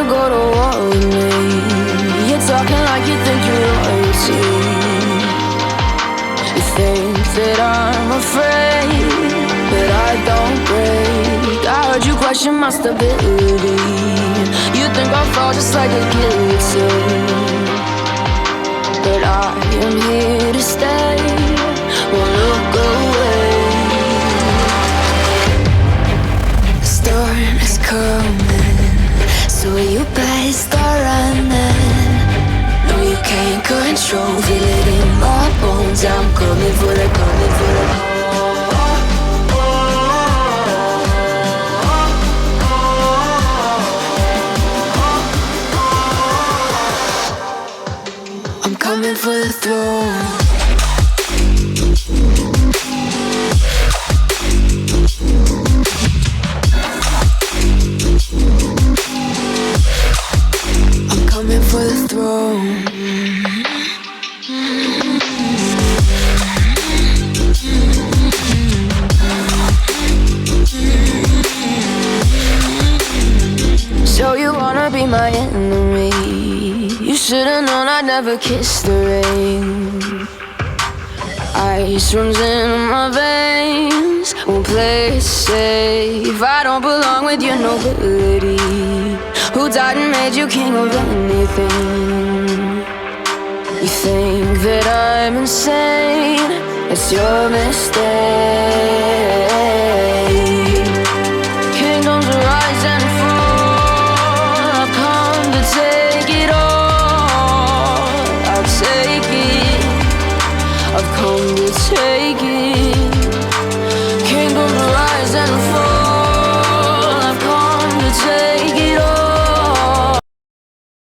wanna go to war with me. You're talking like you think you're royalty. You think that I'm afraid, but I don't break. I heard you question my stability. You think I'll fall just like a guillotine, but I am here to stay. Won't look away. The storm is coming, so you better start running. No, you can't control, feel it in my bones. I'm coming for the, coming for the. I'm coming for the throne. I'm coming for the throne. So you wanna be my enemy? You should've known I'd never kiss the rain. Ice runs in my veins, won't play it safe. I don't belong with your nobility. Who died and made you king of anything? You think that I'm insane? It's your mistake. Kingdoms rise and fall. I've come to take it all. I'll take it. I've come to take it.